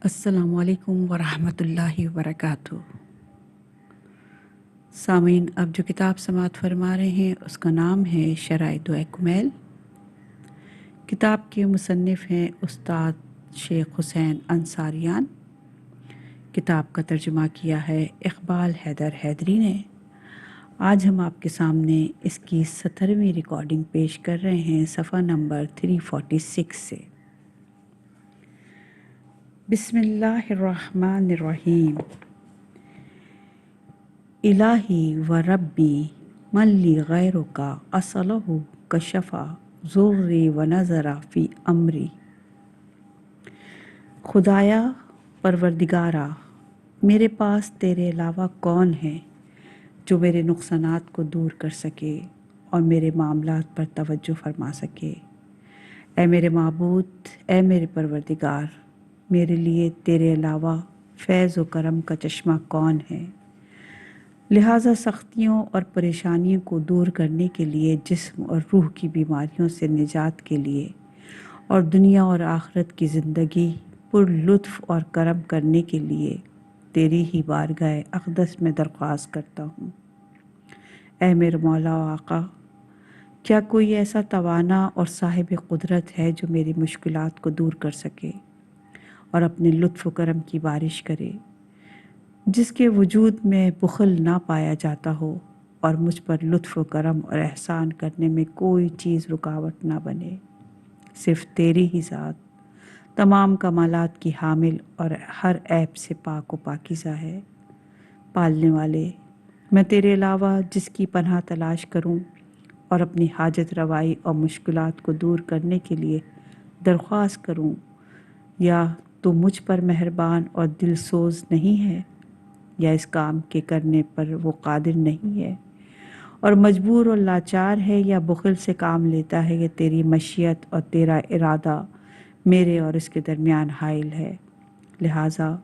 السلام علیکم ورحمۃ اللہ وبرکاتہ۔ سامعین، اب جو کتاب سماعت فرما رہے ہیں اس کا نام ہے شرائع دعائے کمیل۔ کتاب کے مصنف ہیں استاد شیخ حسین انصاریان۔ کتاب کا ترجمہ کیا ہے اقبال حیدر حیدری نے۔ آج ہم آپ کے سامنے اس کی 17ویں ریکارڈنگ پیش کر رہے ہیں صفحہ نمبر 346 سے۔ بسم اللہ الرحمن الرحیم۔ الہی و ربی من لی غیرک اصلہ کشفا ضری و نظر فی امری۔ خدایا پروردگارا، میرے پاس تیرے علاوہ کون ہے جو میرے نقصانات کو دور کر سکے اور میرے معاملات پر توجہ فرما سکے۔ اے میرے معبود، اے میرے پروردگار، میرے لیے تیرے علاوہ فیض و کرم کا چشمہ کون ہے؟ لہٰذا سختیوں اور پریشانیوں کو دور کرنے کے لیے، جسم اور روح کی بیماریوں سے نجات کے لیے، اور دنیا اور آخرت کی زندگی پر لطف اور کرم کرنے کے لیے تیری ہی بارگاہ اقدس میں درخواست کرتا ہوں۔ اے میرے مولا و آقا، کیا کوئی ایسا توانا اور صاحب قدرت ہے جو میری مشکلات کو دور کر سکے اور اپنے لطف و کرم کی بارش کرے، جس کے وجود میں بخل نہ پایا جاتا ہو اور مجھ پر لطف و کرم اور احسان کرنے میں کوئی چیز رکاوٹ نہ بنے؟ صرف تیری ہی ذات تمام کمالات کی حامل اور ہر عیب سے پاک و پاکیزہ ہے۔ پالنے والے، میں تیرے علاوہ جس کی پناہ تلاش کروں اور اپنی حاجت روائی اور مشکلات کو دور کرنے کے لیے درخواست کروں، یا تو مجھ پر مہربان اور دل سوز نہیں ہے، یا اس کام کے کرنے پر وہ قادر نہیں ہے اور مجبور اور لاچار ہے، یا بخل سے کام لیتا ہے، یا تیری مشیت اور تیرا ارادہ میرے اور اس کے درمیان حائل ہے، لہٰذا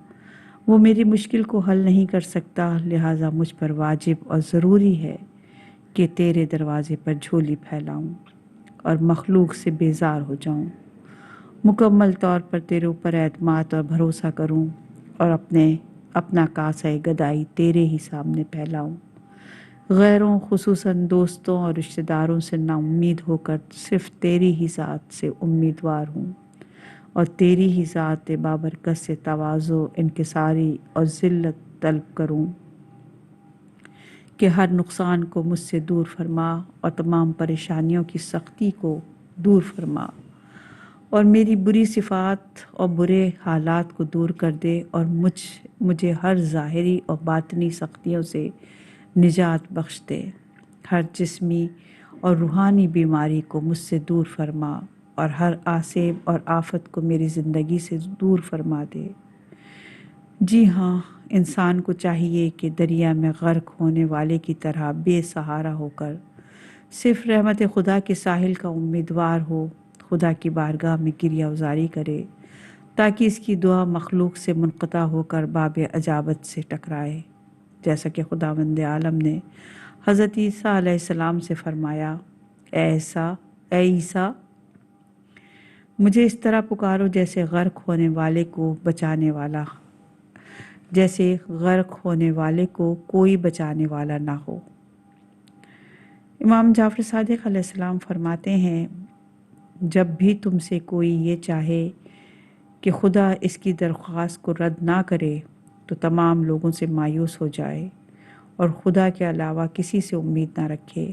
وہ میری مشکل کو حل نہیں کر سکتا۔ لہٰذا مجھ پر واجب اور ضروری ہے کہ تیرے دروازے پر جھولی پھیلاؤں اور مخلوق سے بیزار ہو جاؤں، مکمل طور پر تیرے اوپر اعتماد اور بھروسہ کروں اور اپنا کاسہ گدائی تیرے ہی سامنے پھیلاؤں، غیروں خصوصاً دوستوں اور رشتہ داروں سے نا امید ہو کر صرف تیری ہی ذات سے امیدوار ہوں، اور تیری ہی ذات بابرکت سے تواضع، انکساری اور ذلت طلب کروں کہ ہر نقصان کو مجھ سے دور فرما اور تمام پریشانیوں کی سختی کو دور فرما، اور میری بری صفات اور برے حالات کو دور کر دے، اور مجھے ہر ظاہری اور باطنی سختیوں سے نجات بخش دے۔ ہر جسمی اور روحانی بیماری کو مجھ سے دور فرما، اور ہر آسیب اور آفت کو میری زندگی سے دور فرما دے۔ جی ہاں، انسان کو چاہیے کہ دریا میں غرق ہونے والے کی طرح بے سہارا ہو کر صرف رحمت خدا کے ساحل کا امیدوار ہو، خدا کی بارگاہ میں گریہ ازاری کرے تاکہ اس کی دعا مخلوق سے منقطع ہو کر باب اجابت سے ٹکرائے، جیسا کہ خداوند عالم نے حضرت عیسیٰ علیہ السلام سے فرمایا، اے عیسیٰ، مجھے اس طرح پکارو جیسے غرق ہونے والے کو کوئی بچانے والا نہ ہو۔ امام جعفر صادق علیہ السلام فرماتے ہیں، جب بھی تم سے کوئی یہ چاہے کہ خدا اس کی درخواست کو رد نہ کرے تو تمام لوگوں سے مایوس ہو جائے اور خدا کے علاوہ کسی سے امید نہ رکھے،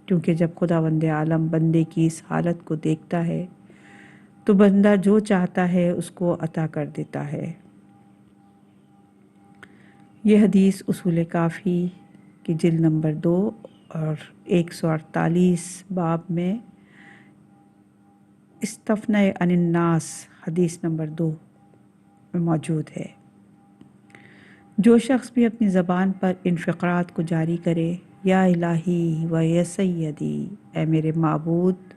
کیونکہ جب خداوند عالم بندے کی اس حالت کو دیکھتا ہے تو بندہ جو چاہتا ہے اس کو عطا کر دیتا ہے۔ یہ حدیث اصول کافی کی جلد نمبر 2 اور 148 باب میں استفناء عن الناس حدیث نمبر 2 میں موجود ہے۔ جو شخص بھی اپنی زبان پر ان فقرات کو جاری کرے، یا الہی و یا سیدی، اے میرے معبود،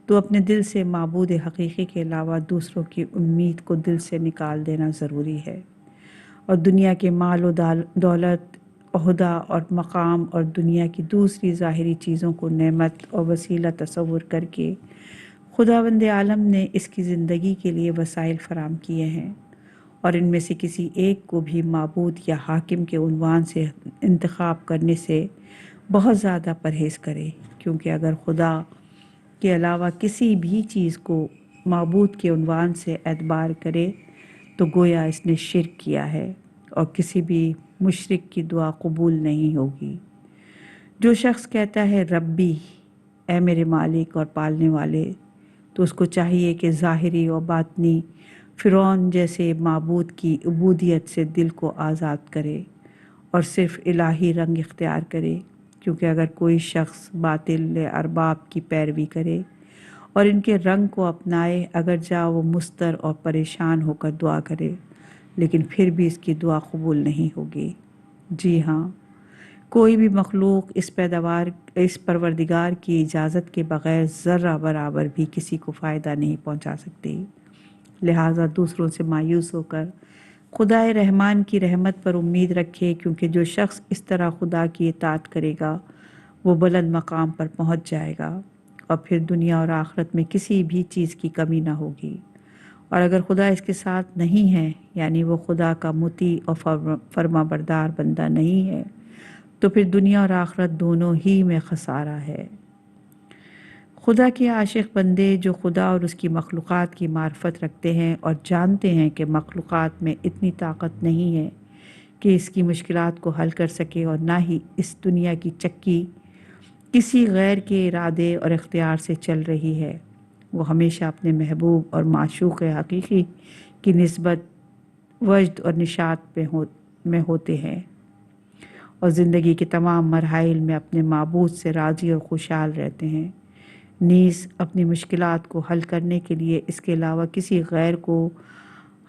تو اپنے دل سے معبود حقیقی کے علاوہ دوسروں کی امید کو دل سے نکال دینا ضروری ہے، اور دنیا کے مال و دولت، عہدہ اور مقام اور دنیا کی دوسری ظاہری چیزوں کو نعمت اور وسیلہ تصور کر کے خداوند عالم نے اس کی زندگی کے لیے وسائل فراہم کیے ہیں، اور ان میں سے کسی ایک کو بھی معبود یا حاکم کے عنوان سے انتخاب کرنے سے بہت زیادہ پرہیز کرے، کیونکہ اگر خدا کے علاوہ کسی بھی چیز کو معبود کے عنوان سے اعتبار کرے تو گویا اس نے شرک کیا ہے، اور کسی بھی مشرک کی دعا قبول نہیں ہوگی۔ جو شخص کہتا ہے ربی، اے میرے مالک اور پالنے والے، تو اس کو چاہیے کہ ظاہری اور باطنی فرعون جیسے معبود کی عبودیت سے دل کو آزاد کرے اور صرف الہی رنگ اختیار کرے، کیونکہ اگر کوئی شخص باطل ارباب کی پیروی کرے اور ان کے رنگ کو اپنائے، اگر جا وہ مضطر اور پریشان ہو کر دعا کرے، لیکن پھر بھی اس کی دعا قبول نہیں ہوگی۔ جی ہاں، کوئی بھی مخلوق اس پروردگار کی اجازت کے بغیر ذرہ برابر بھی کسی کو فائدہ نہیں پہنچا سکتی۔ لہٰذا دوسروں سے مایوس ہو کر خدائے رحمان کی رحمت پر امید رکھے، کیونکہ جو شخص اس طرح خدا کی اطاعت کرے گا وہ بلند مقام پر پہنچ جائے گا، اور پھر دنیا اور آخرت میں کسی بھی چیز کی کمی نہ ہوگی۔ اور اگر خدا اس کے ساتھ نہیں ہے، یعنی وہ خدا کا مطیع اور فرما بردار بندہ نہیں ہے، تو پھر دنیا اور آخرت دونوں ہی میں خسارہ ہے۔ خدا کے عاشق بندے جو خدا اور اس کی مخلوقات کی معرفت رکھتے ہیں اور جانتے ہیں کہ مخلوقات میں اتنی طاقت نہیں ہے کہ اس کی مشکلات کو حل کر سکے، اور نہ ہی اس دنیا کی چکی کسی غیر کے ارادے اور اختیار سے چل رہی ہے، وہ ہمیشہ اپنے محبوب اور معشوق حقیقی کی نسبت وجد اور نشاط میں ہوتے ہیں، اور زندگی کے تمام مراحل میں اپنے معبود سے راضی اور خوشحال رہتے ہیں، نیز اپنی مشکلات کو حل کرنے کے لیے اس کے علاوہ کسی غیر کو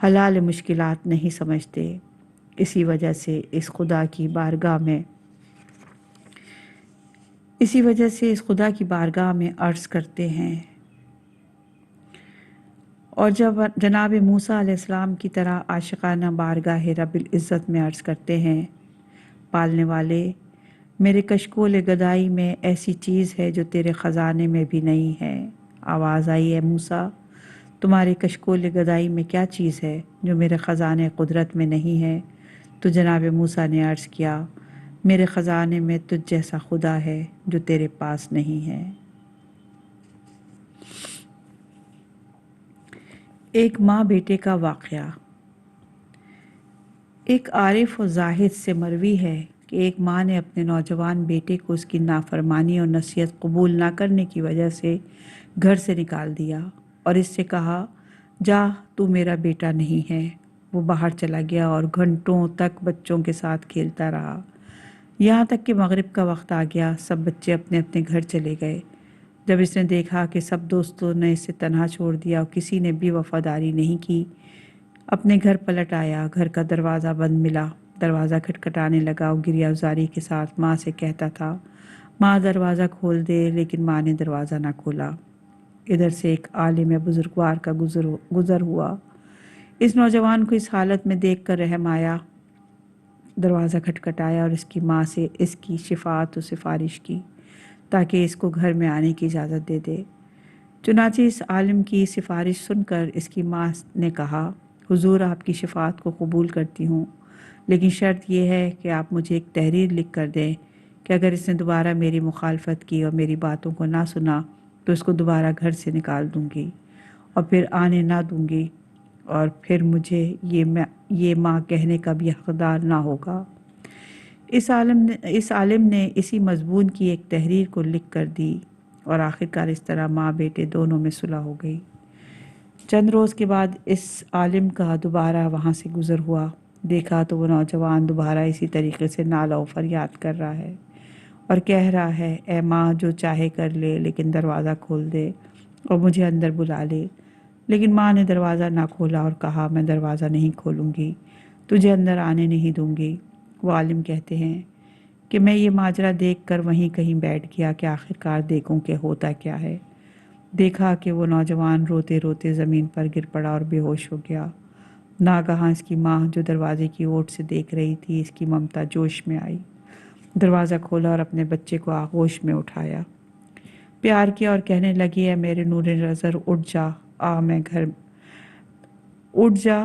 حلال مشکلات نہیں سمجھتے۔ اسی وجہ سے اس خدا کی بارگاہ میں عرض کرتے ہیں، اور جب جناب موسیٰ علیہ السلام کی طرح عاشقانہ بارگاہ رب العزت میں عرض کرتے ہیں، پالنے والے، میرے کشکول گدائی میں ایسی چیز ہے جو تیرے خزانے میں بھی نہیں ہے۔ آواز آئی، اے موسیٰ، تمہارے کشکول گدائی میں کیا چیز ہے جو میرے خزانے قدرت میں نہیں ہے؟ تو جناب موسیٰ نے عرض کیا، میرے خزانے میں تجھ جیسا خدا ہے جو تیرے پاس نہیں ہے۔ ایک ماں بیٹے کا واقعہ۔ ایک عارف و زاہد سے مروی ہے کہ ایک ماں نے اپنے نوجوان بیٹے کو اس کی نافرمانی اور نصیحت قبول نہ کرنے کی وجہ سے گھر سے نکال دیا اور اس سے کہا، جا، تو میرا بیٹا نہیں ہے۔ وہ باہر چلا گیا اور گھنٹوں تک بچوں کے ساتھ کھیلتا رہا، یہاں تک کہ مغرب کا وقت آ گیا۔ سب بچے اپنے اپنے گھر چلے گئے۔ جب اس نے دیکھا کہ سب دوستوں نے اسے تنہا چھوڑ دیا اور کسی نے بھی وفاداری نہیں کی، اپنے گھر پلٹ آیا۔ گھر کا دروازہ بند ملا، دروازہ کھٹکھٹانے لگا اور گریہ زاری کے ساتھ ماں سے کہتا تھا، ماں دروازہ کھول دے، لیکن ماں نے دروازہ نہ کھولا۔ ادھر سے ایک عالم بزرگوار کا گزر ہوا۔ اس نوجوان کو اس حالت میں دیکھ کر رحم آیا، دروازہ کھٹکھٹایا اور اس کی ماں سے اس کی شفاعت و سفارش کی تاکہ اس کو گھر میں آنے کی اجازت دے دے۔ چنانچہ اس عالم کی سفارش سن کر اس کی ماں نے کہا، حضور، آپ کی شفاعت کو قبول کرتی ہوں، لیکن شرط یہ ہے کہ آپ مجھے ایک تحریر لکھ کر دیں کہ اگر اس نے دوبارہ میری مخالفت کی اور میری باتوں کو نہ سنا تو اس کو دوبارہ گھر سے نکال دوں گی اور پھر آنے نہ دوں گی، اور پھر مجھے یہ ماں کہنے کا بھی حقدار نہ ہوگا۔ اس عالم نے اسی مضمون کی ایک تحریر کو لکھ کر دی اور آخرکار اس طرح ماں بیٹے دونوں میں صلح ہو گئی۔ چند روز کے بعد اس عالم کا دوبارہ وہاں سے گزر ہوا۔ دیکھا تو وہ نوجوان دوبارہ اسی طریقے سے نالہ و فریاد کر رہا ہے اور کہہ رہا ہے، اے ماں، جو چاہے کر لے، لیکن دروازہ کھول دے اور مجھے اندر بلا لے۔ لیکن ماں نے دروازہ نہ کھولا اور کہا، میں دروازہ نہیں کھولوں گی، تجھے اندر آنے نہیں دوں گی۔ وہ عالم کہتے ہیں کہ میں یہ ماجرا دیکھ کر وہیں کہیں بیٹھ گیا کہ آخرکار دیکھوں کہ ہوتا کیا ہے۔ دیکھا کہ وہ نوجوان روتے روتے زمین پر گر پڑا اور بے ہوش ہو گیا۔ ناگہاں اس کی ماں جو دروازے کی اوٹ سے دیکھ رہی تھی، اس کی ممتا جوش میں آئی، دروازہ کھولا اور اپنے بچے کو آغوش میں اٹھایا، پیار کیا اور کہنے لگی، اے میرے نور نظر، اٹھ جا،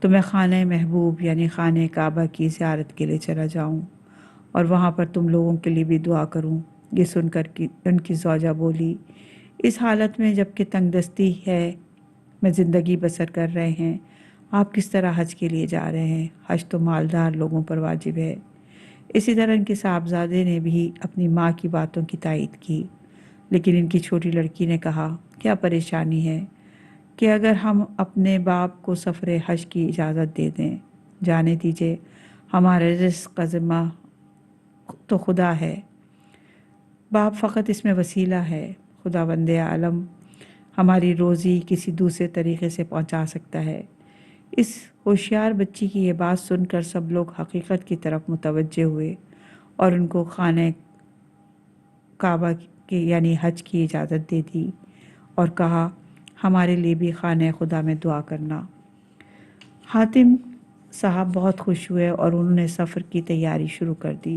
تو میں خانہ محبوب یعنی خانہ کعبہ کی زیارت کے لیے چلا جاؤں اور وہاں پر تم لوگوں کے لیے بھی دعا کروں۔ یہ سن کر ان کی زوجہ بولی، اس حالت میں جب کہ تنگ دستی ہے میں زندگی بسر کر رہے ہیں، آپ کس طرح حج کے لیے جا رہے ہیں؟ حج تو مالدار لوگوں پر واجب ہے۔ اسی طرح ان کے صاحبزادے نے بھی اپنی ماں کی باتوں کی تائید کی، لیکن ان کی چھوٹی لڑکی نے کہا، کیا پریشانی ہے کہ اگر ہم اپنے باپ کو سفر حج کی اجازت دے دیں؟ جانے دیجیے، ہمارا رزق کا ذمہ تو خدا ہے، باپ فقط اس میں وسیلہ ہے۔ خداوند عالم ہماری روزی کسی دوسرے طریقے سے پہنچا سکتا ہے۔ اس ہوشیار بچی کی یہ بات سن کر سب لوگ حقیقت کی طرف متوجہ ہوئے اور ان کو خانہ کعبہ کی یعنی حج کی اجازت دے دی اور کہا، ہمارے لیے بھی خانہ خدا میں دعا کرنا۔ حاتم صاحب بہت خوش ہوئے اور انہوں نے سفر کی تیاری شروع کر دی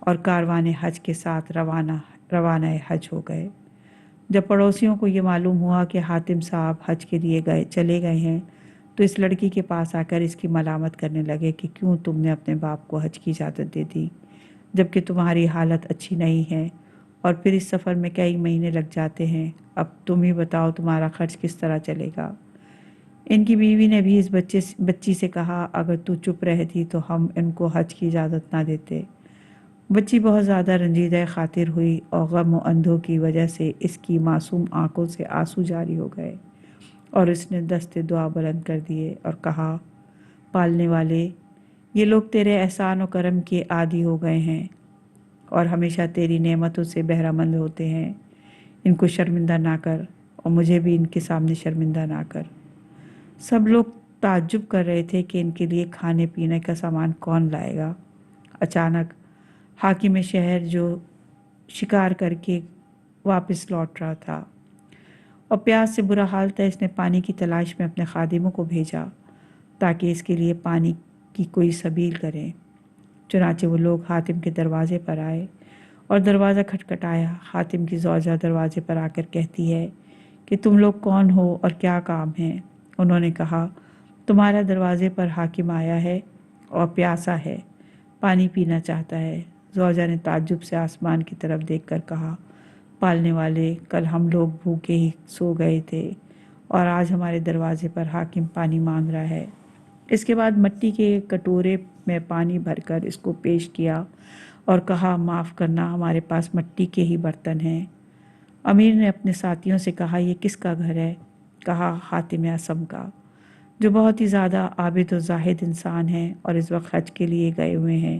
اور کاروان حج کے ساتھ روانہ حج ہو گئے۔ جب پڑوسیوں کو یہ معلوم ہوا کہ حاتم صاحب حج کے لیے چلے گئے ہیں تو اس لڑکی کے پاس آ کر اس کی ملامت کرنے لگے کہ کیوں تم نے اپنے باپ کو حج کی اجازت دے دی جبکہ تمہاری حالت اچھی نہیں ہے اور پھر اس سفر میں کئی مہینے لگ جاتے ہیں، اب تم ہی بتاؤ تمہارا خرچ کس طرح چلے گا؟ ان کی بیوی نے بھی اس بچی سے کہا، اگر تو چپ رہتی تو ہم ان کو حج کی اجازت نہ دیتے۔ بچی بہت زیادہ رنجیدہ خاطر ہوئی اور غم و اندھوں کی وجہ سے اس کی معصوم آنکھوں سے آنسو جاری ہو گئے اور اس نے دست دعا بلند کر دیے اور کہا، پالنے والے، یہ لوگ تیرے احسان و کرم کے عادی ہو گئے ہیں اور ہمیشہ تیری نعمتوں سے بہرہ مند ہوتے ہیں، ان کو شرمندہ نہ کر اور مجھے بھی ان کے سامنے شرمندہ نہ کر۔ سب لوگ تعجب کر رہے تھے کہ ان کے لیے کھانے پینے کا سامان کون لائے گا۔ اچانک حاکم شہر جو شکار کر کے واپس لوٹ رہا تھا اور پیاس سے برا حال تھا، اس نے پانی کی تلاش میں اپنے خادموں کو بھیجا تاکہ اس کے لیے پانی کی کوئی سبیل کریں۔ چنانچہ وہ لوگ حاتم کے دروازے پر آئے اور دروازہ کھٹکھٹایا۔ حاتم کی زوجہ دروازے پر آ کر کہتی ہے کہ تم لوگ کون ہو اور کیا کام ہے؟ انہوں نے کہا، تمہارا دروازے پر حاکم آیا ہے اور پیاسا ہے، پانی پینا چاہتا ہے۔ زوجہ نے تعجب سے آسمان کی طرف دیکھ کر کہا، پالنے والے، کل ہم لوگ بھوکے ہی سو گئے تھے اور آج ہمارے دروازے پر حاکم پانی مانگ رہا ہے۔ اس کے بعد مٹی کے کٹورے میں پانی بھر کر اس کو پیش کیا اور کہا، معاف کرنا، ہمارے پاس مٹی کے ہی برتن ہیں۔ امیر نے اپنے ساتھیوں سے کہا، یہ کس کا گھر ہے؟ کہا، حاتم اعصم کا، جو بہت ہی زیادہ عابد و زاہد انسان ہیں اور اس وقت حج کے لیے گئے ہوئے ہیں۔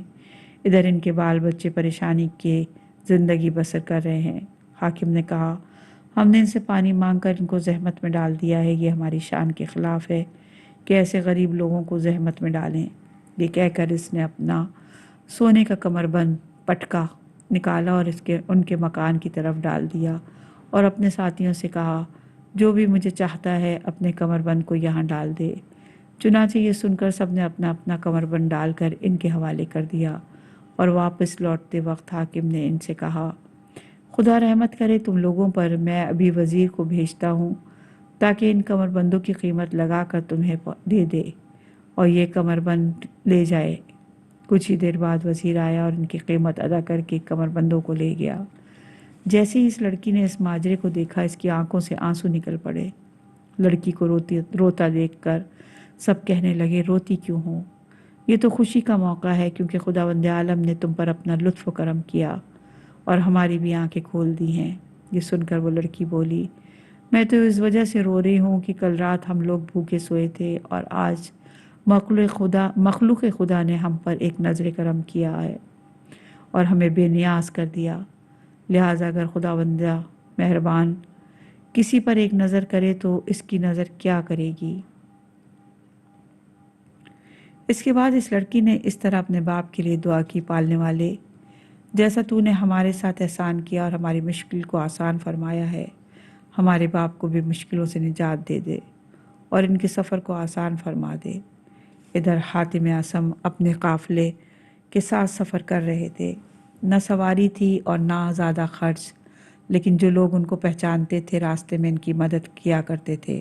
ادھر ان کے بال بچے پریشانی کے زندگی بسر کر رہے ہیں۔ حاکم نے کہا، ہم نے ان سے پانی مانگ کر ان کو زحمت میں ڈال دیا ہے، یہ ہماری شان کے خلاف ہے کہ ایسے غریب لوگوں کو زحمت میں ڈالیں۔ یہ کہہ کر اس نے اپنا سونے کا کمر بند پٹکا نکالا اور ان کے مکان کی طرف ڈال دیا اور اپنے ساتھیوں سے کہا، جو بھی مجھے چاہتا ہے اپنے کمر بند کو یہاں ڈال دے۔ چنانچہ یہ سن کر سب نے اپنا اپنا کمر بند ڈال کر ان کے حوالے کر دیا اور واپس لوٹتے وقت حاکم نے ان سے کہا، خدا رحمت کرے تم لوگوں پر، میں ابھی وزیر کو بھیجتا ہوں تاکہ ان کمر بندوں کی قیمت لگا کر تمہیں دے دے اور یہ کمر بند لے جائے۔ کچھ ہی دیر بعد وزیر آیا اور ان کی قیمت ادا کر کے کمر بندوں کو لے گیا۔ جیسے ہی اس لڑکی نے اس ماجرے کو دیکھا، اس کی آنکھوں سے آنسو نکل پڑے۔ لڑکی کو روتا دیکھ کر سب کہنے لگے، روتی کیوں ہو؟ یہ تو خوشی کا موقع ہے کیونکہ خداوند عالم نے تم پر اپنا لطف و کرم کیا اور ہماری بھی آنکھیں کھول دی ہیں۔ یہ سن کر وہ لڑکی بولی، میں تو اس وجہ سے رو رہی ہوں کہ کل رات ہم لوگ بھوکے سوئے تھے اور آج مخلوق خدا نے ہم پر ایک نظر کرم کیا ہے اور ہمیں بے نیاز کر دیا، لہٰذا اگر خداوند مہربان کسی پر ایک نظر کرے تو اس کی نظر کیا کرے گی؟ اس کے بعد اس لڑکی نے اس طرح اپنے باپ کے لیے دعا کی، پالنے والے، جیسا تو نے ہمارے ساتھ احسان کیا اور ہماری مشکل کو آسان فرمایا ہے، ہمارے باپ کو بھی مشکلوں سے نجات دے دے اور ان کے سفر کو آسان فرما دے۔ ادھر حاتم اعصم اپنے قافلے کے ساتھ سفر کر رہے تھے، نہ سواری تھی اور نہ زیادہ خرچ، لیکن جو لوگ ان کو پہچانتے تھے راستے میں ان کی مدد کیا کرتے تھے۔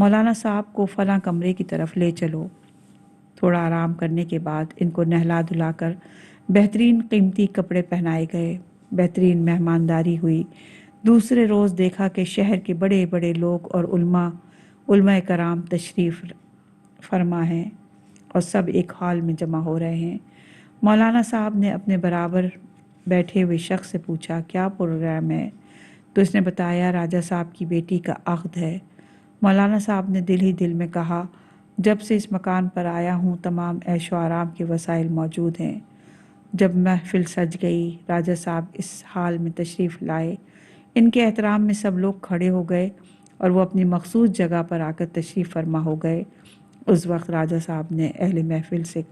مولانا صاحب کو فلاں کمرے کی طرف لے چلو۔ تھوڑا آرام کرنے کے بعد ان کو نہلا دھلا کر بہترین قیمتی کپڑے پہنائے گئے، بہترین مہمانداری ہوئی۔ دوسرے روز دیکھا کہ شہر کے بڑے بڑے لوگ اور علماء کرام تشریف فرما ہیں اور سب ایک ہال میں جمع ہو رہے ہیں۔ مولانا صاحب نے اپنے برابر بیٹھے ہوئے شخص سے پوچھا کیا پروگرام ہے؟ تو اس نے بتایا راجہ صاحب کی بیٹی کا عقد ہے۔ مولانا صاحب نے دل ہی دل میں کہا جب سے اس مکان پر آیا ہوں تمام عیش و آرام کے وسائل موجود ہیں۔ جب محفل سج گئی، راجہ صاحب اس حال میں تشریف لائے، ان کے احترام میں سب لوگ کھڑے ہو گئے اور وہ اپنی مخصوص جگہ پر آ کر تشریف فرما ہو گئے۔ اس وقت راجہ صاحب نے اہل محفل سے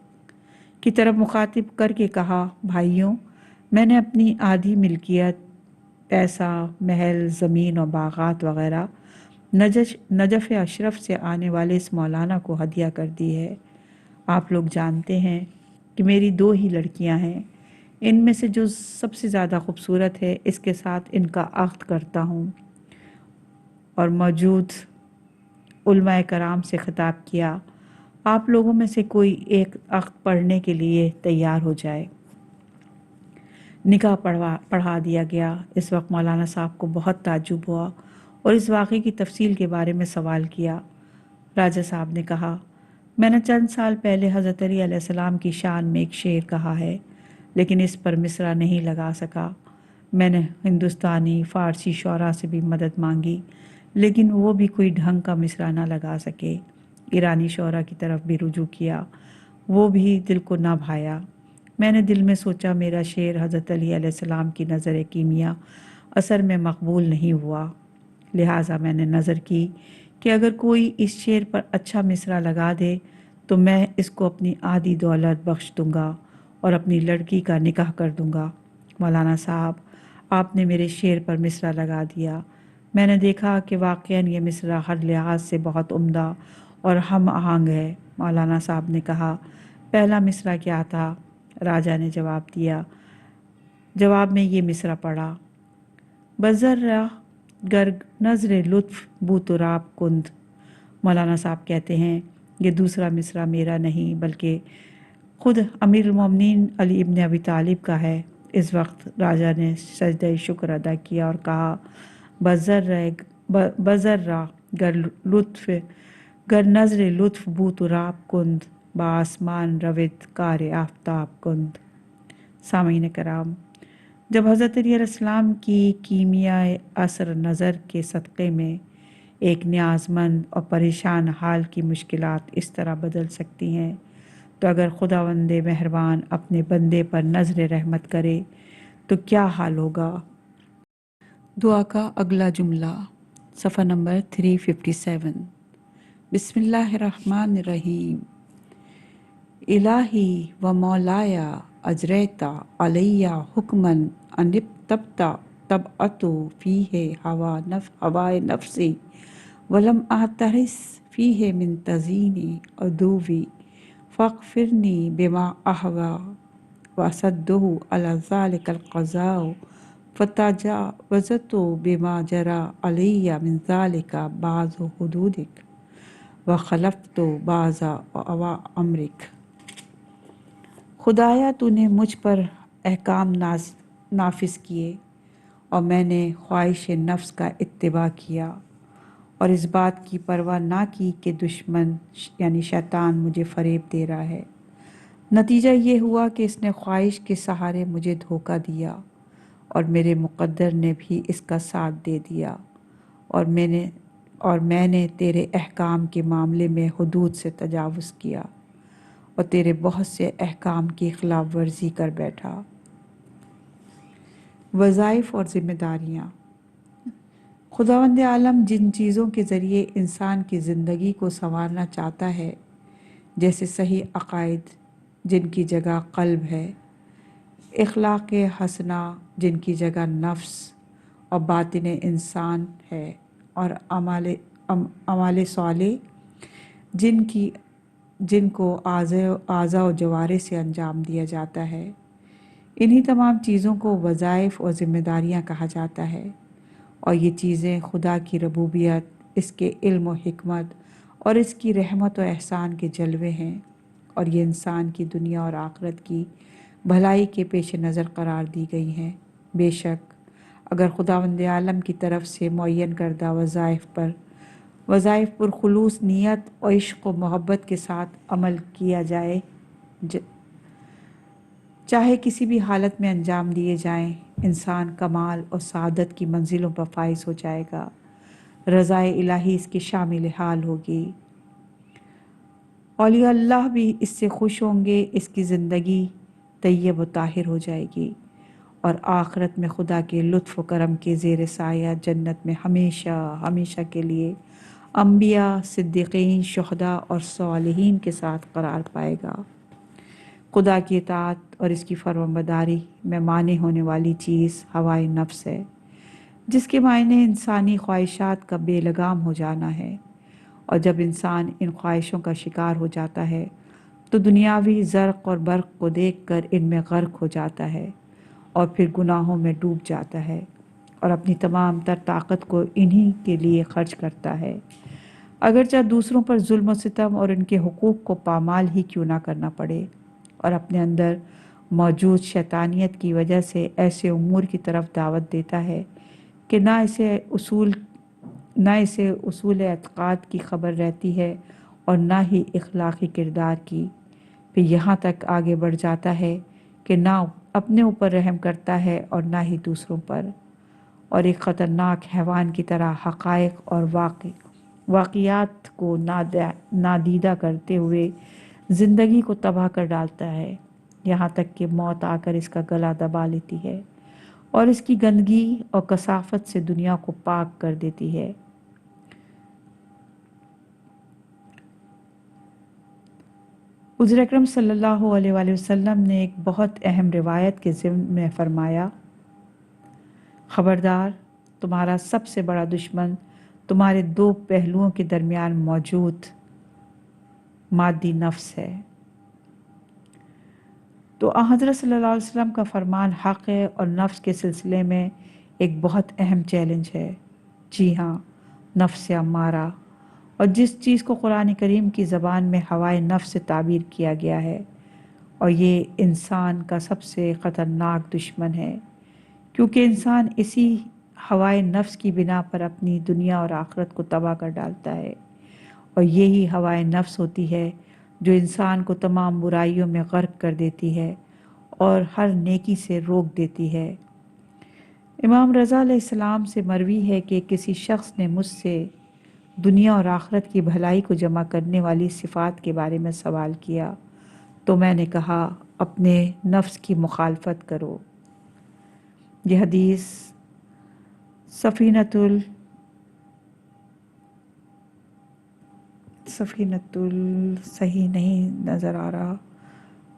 کی طرف مخاطب کر کے کہا بھائیوں، میں نے اپنی آدھی ملکیت، پیسہ، محل، زمین اور باغات وغیرہ نجف اشرف سے آنے والے اس مولانا کو ہدیہ کر دی ہے۔ آپ لوگ جانتے ہیں کہ میری 2 ہی لڑکیاں ہیں، ان میں سے جو سب سے زیادہ خوبصورت ہے اس کے ساتھ ان کا عقد کرتا ہوں۔ اور موجود علماء کرام سے خطاب کیا آپ لوگوں میں سے کوئی ایک عقد پڑھنے کے لیے تیار ہو جائے۔ نکاح پڑھا دیا گیا۔ اس وقت مولانا صاحب کو بہت تعجب ہوا اور اس واقعے کی تفصیل کے بارے میں سوال کیا۔ راجہ صاحب نے کہا میں نے چند سال پہلے حضرت علی علیہ السلام کی شان میں ایک شعر کہا ہے، لیکن اس پر مصرع نہیں لگا سکا۔ میں نے ہندوستانی فارسی شعراء سے بھی مدد مانگی، لیکن وہ بھی کوئی ڈھنگ کا مصرع نہ لگا سکے۔ ایرانی شعراء کی طرف بھی رجوع کیا، وہ بھی دل کو نہ بھایا۔ میں نے دل میں سوچا میرا شعر حضرت علی علیہ السلام کی نظر کیمیا اثر میں مقبول نہیں ہوا، لہٰذا میں نے نظر کی کہ اگر کوئی اس شعر پر اچھا مصرع لگا دے تو میں اس کو اپنی آدھی دولت بخش دوں گا اور اپنی لڑکی کا نکاح کر دوں گا۔ مولانا صاحب، آپ نے میرے شعر پر مصرع لگا دیا۔ میں نے دیکھا کہ واقعاً یہ مصرع ہر لحاظ سے بہت عمدہ اور ہم آہنگ ہے۔ مولانا صاحب نے کہا پہلا مصرع کیا تھا؟ راجہ نے جواب میں یہ مصرع پڑھا بذرہ گر نظر لطف بو تراب کند۔ مولانا صاحب کہتے ہیں یہ دوسرا مصرع میرا نہیں بلکہ خود امیر المومنین علی ابن ابی طالب کا ہے۔ اس وقت راجہ نے سجدہ شکر ادا کیا اور کہا بذرہ گر نظر لطف بو تراب کند با آسمان روید کار آفتاب کند۔ سامعین کرام، جب حضرت علی علیہ السلام کی کیمیائے اثر نظر کے صدقے میں ایک نیاز مند اور پریشان حال کی مشکلات اس طرح بدل سکتی ہیں تو اگر خداوند مہربان اپنے بندے پر نظر رحمت کرے تو کیا حال ہوگا۔ دعا کا اگلا جملہ صفحہ نمبر 357۔ بسم اللہ الرحمن الرحیم۔ الہی و مولایا اجریتا علیہ حکمن انبتبتا طبعتو فیہ ہوائے نفسی ولم احترس فیہ من تزین عدوی فاغفرنی بما احوی وصدہ علی ذلک القضاء فتجاوزت بما جرى علی من ذلک بعض حدودک وخلفت بعض اوامرک۔ خدایا تو نے مجھ پر احکام نافذ کیے اور میں نے خواہش نفس کا اتباع کیا اور اس بات کی پرواہ نہ کی کہ دشمن یعنی شیطان مجھے فریب دے رہا ہے۔ نتیجہ یہ ہوا کہ اس نے خواہش کے سہارے مجھے دھوکہ دیا اور میرے مقدر نے بھی اس کا ساتھ دے دیا اور میں نے تیرے احکام کے معاملے میں حدود سے تجاوز کیا اور تیرے بہت سے احکام کی خلاف ورزی کر بیٹھا۔ وظائف اور ذمہ داریاں۔ خداوند عالم جن چیزوں کے ذریعے انسان کی زندگی کو سنوارنا چاہتا ہے، جیسے صحیح عقائد جن کی جگہ قلب ہے، اخلاق حسنہ جن کی جگہ نفس اور باطن انسان ہے، اور اعمال صالح جن کو اعضاء و جوارح سے انجام دیا جاتا ہے، انہی تمام چیزوں کو وظائف اور ذمہ داریاں کہا جاتا ہے، اور یہ چیزیں خدا کی ربوبیت، اس کے علم و حکمت اور اس کی رحمت و احسان کے جلوے ہیں، اور یہ انسان کی دنیا اور آخرت کی بھلائی کے پیش نظر قرار دی گئی ہیں۔ بے شک اگر خداوند عالم کی طرف سے معین کردہ وظائف پر خلوص نیت اور عشق و محبت کے ساتھ عمل کیا جائے، چاہے کسی بھی حالت میں انجام دیے جائیں، انسان کمال اور سعادت کی منزلوں پر فائز ہو جائے گا۔ رضائے الہی اس کی شامل حال ہوگی۔ اولیاء اللہ بھی اس سے خوش ہوں گے، اس کی زندگی طیب و طاہر ہو جائے گی، اور آخرت میں خدا کے لطف و کرم کے زیر سایہ جنت میں ہمیشہ ہمیشہ کے لیے انبیاء، صدیقین، شہداء اور صالحین کے ساتھ قرار پائے گا۔ خدا کی اطاعت اور اس کی فرمانبرداری میں مانع ہونے والی چیز ہوائے نفس ہے، جس کے معنی انسانی خواہشات کا بے لگام ہو جانا ہے، اور جب انسان ان خواہشوں کا شکار ہو جاتا ہے تو دنیاوی زرق اور برق کو دیکھ کر ان میں غرق ہو جاتا ہے، اور پھر گناہوں میں ڈوب جاتا ہے، اور اپنی تمام تر طاقت کو انہی کے لیے خرچ کرتا ہے، اگرچہ دوسروں پر ظلم و ستم اور ان کے حقوق کو پامال ہی کیوں نہ کرنا پڑے، اور اپنے اندر موجود شیطانیت کی وجہ سے ایسے امور کی طرف دعوت دیتا ہے کہ نہ اسے اصول اعتقاد کی خبر رہتی ہے اور نہ ہی اخلاقی کردار کی، پھر یہاں تک آگے بڑھ جاتا ہے کہ نہ اپنے اوپر رحم کرتا ہے اور نہ ہی دوسروں پر، اور ایک خطرناک حیوان کی طرح حقائق اور واقعات کو نادیدہ کرتے ہوئے زندگی کو تباہ کر ڈالتا ہے، یہاں تک کہ موت آ کر اس کا گلا دبا لیتی ہے اور اس کی گندگی اور کثافت سے دنیا کو پاک کر دیتی ہے۔ حضور اکرم صلی اللہ علیہ وآلہ وسلم نے ایک بہت اہم روایت کے ضمن میں فرمایا، خبردار، تمہارا سب سے بڑا دشمن تمہارے دو پہلوؤں کے درمیان موجود مادی نفس ہے۔ تو حضرت صلی اللہ علیہ وسلم کا فرمان حق ہے اور نفس کے سلسلے میں ایک بہت اہم چیلنج ہے۔ جی ہاں، نفس امارہ، اور جس چیز کو قرآن کریم کی زبان میں ہوائے نفس سے تعبیر کیا گیا ہے، اور یہ انسان کا سب سے خطرناک دشمن ہے، کیونکہ انسان اسی ہوائے نفس کی بنا پر اپنی دنیا اور آخرت کو تباہ کر ڈالتا ہے، اور یہی ہوائے نفس ہوتی ہے جو انسان کو تمام برائیوں میں غرق کر دیتی ہے اور ہر نیکی سے روک دیتی ہے۔ امام رضا علیہ السلام سے مروی ہے کہ کسی شخص نے مجھ سے دنیا اور آخرت کی بھلائی کو جمع کرنے والی صفات کے بارے میں سوال کیا، تو میں نے کہا، اپنے نفس کی مخالفت کرو۔ یہ حدیث سفینۃ صحیح نہیں نظر آ رہا،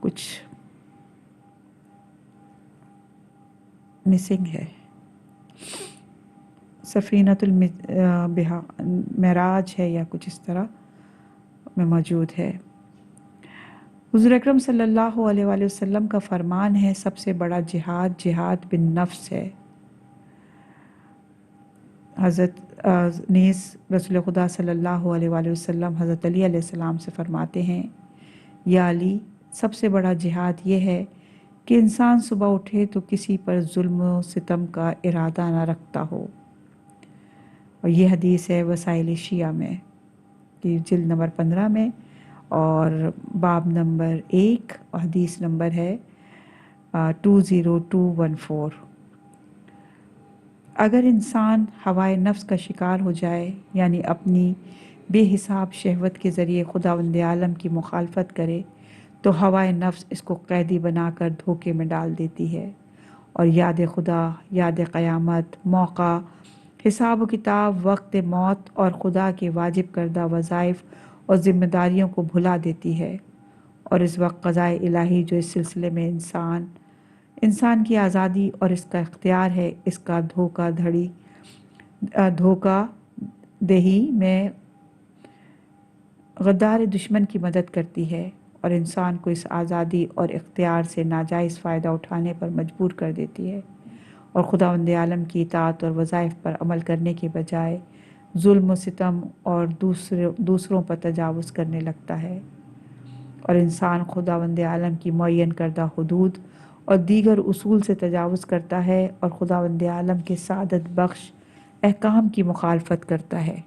کچھ مسنگ ہے، سفینۃ المعراج ہے یا کچھ اس طرح میں موجود ہے۔ حضور اکرم صلی اللہ علیہ وآلہ وسلم کا فرمان ہے، سب سے بڑا جہاد بن نفس ہے۔ حضرت نیز رسول خدا صلی اللہ علیہ وآلہ وسلم حضرت علی علیہ السلام سے فرماتے ہیں، یا علی، سب سے بڑا جہاد یہ ہے کہ انسان صبح اٹھے تو کسی پر ظلم و ستم کا ارادہ نہ رکھتا ہو، اور یہ حدیث ہے وسائل شیعہ میں کہ جلد نمبر 15 میں، اور باب نمبر 1، حدیث نمبر ہے 20214۔ اگر انسان ہوائے نفس کا شکار ہو جائے، یعنی اپنی بے حساب شہوت کے ذریعے خداوند عالم کی مخالفت کرے، تو ہوائے نفس اس کو قیدی بنا کر دھوکے میں ڈال دیتی ہے، اور یاد خدا، یاد قیامت، موقع، حساب و کتاب، وقت موت اور خدا کے واجب کردہ وظائف اور ذمہ داریوں کو بھلا دیتی ہے، اور اس وقت قضائے الہی جو اس سلسلے میں انسان کی آزادی اور اس کا اختیار ہے، اس کا دھوکہ دہی میں غدار دشمن کی مدد کرتی ہے، اور انسان کو اس آزادی اور اختیار سے ناجائز فائدہ اٹھانے پر مجبور کر دیتی ہے، اور خداوند عالم کی اطاعت اور وظائف پر عمل کرنے کے بجائے ظلم و ستم اور دوسروں پر تجاوز کرنے لگتا ہے، اور انسان خداوند عالم کی معین کردہ حدود اور دیگر اصول سے تجاوز کرتا ہے اور خداوند عالم کے سعادت بخش احکام کی مخالفت کرتا ہے۔